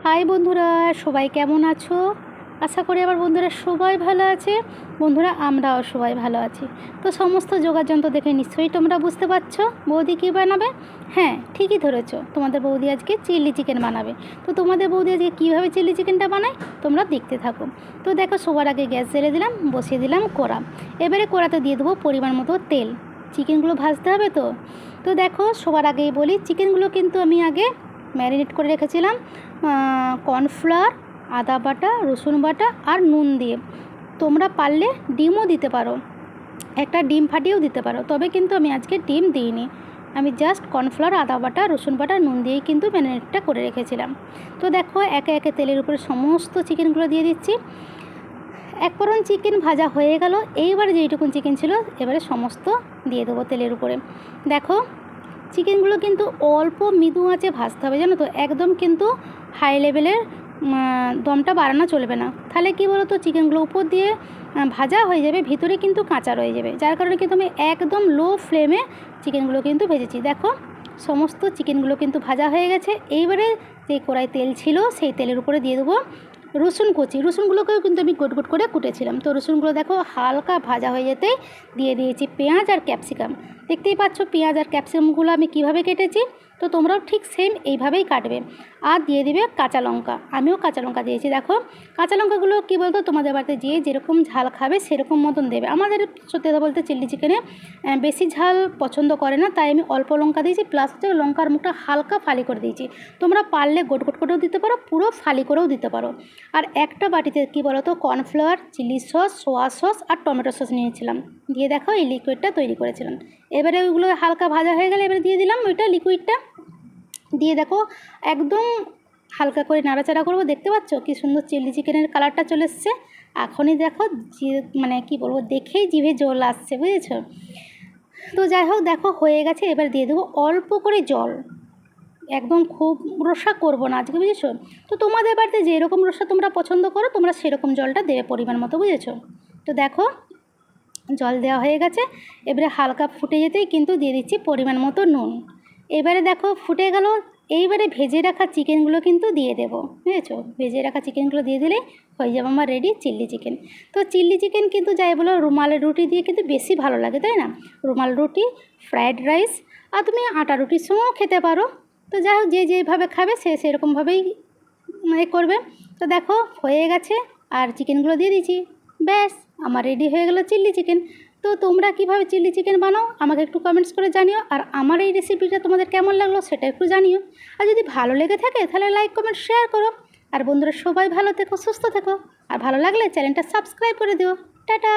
High বন্ধুরা, সবাই কেমন আছো? আশা করি আমার বন্ধুরা সবাই ভালো আছে। বন্ধুরা, আমরাও সবাই ভালো আছি। তো সমস্ত যোগাযন্ত্র দেখে নিশ্চয়ই তোমরা বুঝতে পারছো বৌদি কী বানাবে। হ্যাঁ, ঠিকই ধরেছো, তোমাদের বৌদি আজকে চিলি চিকেন বানাবে। তো তোমাদের বৌদি আজকে কীভাবে চিলি চিকেনটা বানায় তোমরা দেখতে থাকো। তো দেখো, সবার আগে গ্যাস জ্বেলে দিলাম, বসিয়ে দিলাম কড়া। এবারে কড়াতে দিয়ে দেবো পরিমাণ মতো তেল। চিকেনগুলো ভাজতে হবে তো। তো দেখো, সবার আগেই বলি, চিকেনগুলো কিন্তু আমি আগে ম্যারিনেট করে রেখেছিলাম কর্নফ্লাওয়ার, আদা বাটা, রসুন বাটা আর নুন দিয়ে। তোমরা পারলে ডিমও দিতে পারো, একটা ডিম ফাটিয়েও দিতে পারো, তবে কিন্তু আমি আজকে ডিম দিইনি। আমি জাস্ট কর্নফ্লাওয়ার, আদা বাটা, রসুন বাটা, নুন দিয়েই কিন্তু ম্যারিনেটটা করে রেখেছিলাম। তো দেখো, একে একে তেলের উপরে সমস্ত চিকেনগুলো দিয়ে দিচ্ছি। এক ফোড়ন চিকেন ভাজা হয়ে গেল। এইবারে যেইটুকুন চিকেন ছিল এবারে সমস্ত দিয়ে দেবো তেলের উপরে। দেখো, চিকেনগুলো কিন্তু অল্প মৃদু আঁচে ভাজতে হবে, জানো তো। একদম কিন্তু হাই লেভেলের দমটা বাড়ানো চলবে না, তাহলে কী বলো তো, চিকেনগুলো উপর দিয়ে ভাজা হয়ে যাবে, ভিতরে কিন্তু কাঁচা রয়ে যাবে। যার কারণে কিন্তু আমি একদম লো ফ্লেমে চিকেনগুলো কিন্তু ভেজেছি। দেখো, সমস্ত চিকেনগুলো কিন্তু ভাজা হয়ে গেছে। এইবারে যে কড়াই তেল ছিল সেই তেলের উপরে দিয়ে দেবো রসুন কুচি। রসুনগুলোকেও কিন্তু আমি গোট গোট করে কুটেছিলাম। তো রসুনগুলো দেখো হালকা ভাজা হয়ে যেতেই দিয়ে দিয়েছি পেঁয়াজ আর ক্যাপসিকাম। দেখতেই পাচ্ছ পেঁয়াজ আর ক্যাপসিকামগুলো আমি কিভাবে কেটেছি। তো তোমরাও ঠিক সেম এইভাবেই কাটবে। আর দিয়ে দিবে কাঁচা লঙ্কা। আমিও কাঁচা লঙ্কা দিয়েছি। দেখো, কাঁচা লঙ্কাগুলো কী বলতো, তোমাদের বাড়িতে যে যেরকম ঝাল খাবে সেরকম মতন দেবে। আমাদের সত্যি কথা বলতে চিলি চিকেনে বেশি ঝাল পছন্দ করে না, তাই আমি অল্প লঙ্কা দিয়েছি, প্লাস হচ্ছে লঙ্কার মুখটা হালকা ফালি করে দিয়েছি। তোমরা পারলে গোট গোট করেও দিতে পারো, পুরো ফালি করেও দিতে পারো। আর একটা বাটিতে কী বলো তো, cornflour, chilli sauce, soy sauce আর টমেটো সস নিয়েছিলাম। দিয়ে দেখো এই লিকুইডটা তৈরি করেছিলাম। এবারে ওইগুলো হালকা ভাজা হয়ে গেলে এবারে দিয়ে দিলাম ওইটা লিকুইডটা। দিয়ে দেখো একদম হালকা করে নাড়াচাড়া করবো। দেখতে পাচ্ছ কি সুন্দর চিলি চিকেনের কালারটা চলে এসছে। এখনই দেখো যে মানে কি বলবো, দেখেই জিভে জল আসছে, বুঝেছো। তো যাই হোক, দেখো হয়ে গেছে। এবার দিয়ে দেবো অল্প করে জল। একদম খুব রসা করবো না আজকে, বুঝেছো। তো তোমাদের বাড়িতে যেরকম রসা তোমরা পছন্দ করো তোমরা সেরকম জলটা দেবে পরিমাণ মতো, বুঝেছো। তো দেখো, জল দেওয়া হয়ে গেছে। এবারে হালকা ফুটে যেতেই কিন্তু দিয়ে দিচ্ছি পরিমাণ মতো নুন। এবারে দেখো ফুটে গেল। এইবারে ভেজে রাখা চিকেনগুলো কিন্তু দিয়ে দেবো, বুঝেছো। ভেজে রাখা চিকেনগুলো দিয়ে দিলেই হয়ে যাবে আমার রেডি চিলি চিকেন। তো চিলি চিকেন কিন্তু যাই বলো, রুমালের রুটি দিয়ে কিন্তু বেশি ভালো লাগে, তাই না। রুমাল রুটি, ফ্রায়েড রাইস, আর তুমি আটা রুটির সঙ্গেও খেতে পারো। তো যাই হোক, যে যেভাবে খাবে সে সেরকমভাবেই করবে। তো দেখো হয়ে গেছে, আর চিকেনগুলো দিয়ে দিয়েছি। ব্যাস, আমার রেডি হয়ে গেল চিলি চিকেন। তো তোমরা কীভাবে চিলি চিকেন বানাও আমাকে একটু কমেন্টস করে জানিও। আর আমার এই রেসিপিটা তোমাদের কেমন লাগলো সেটা একটু জানিও। আর যদি ভালো লেগে থাকে তাহলে লাইক, কমেন্ট, শেয়ার করো। আর বন্ধুরা সবাই ভালো থেকো, সুস্থ থেকো। আর ভালো লাগলে চ্যানেলটা সাবস্ক্রাইব করে দিও। টাটা।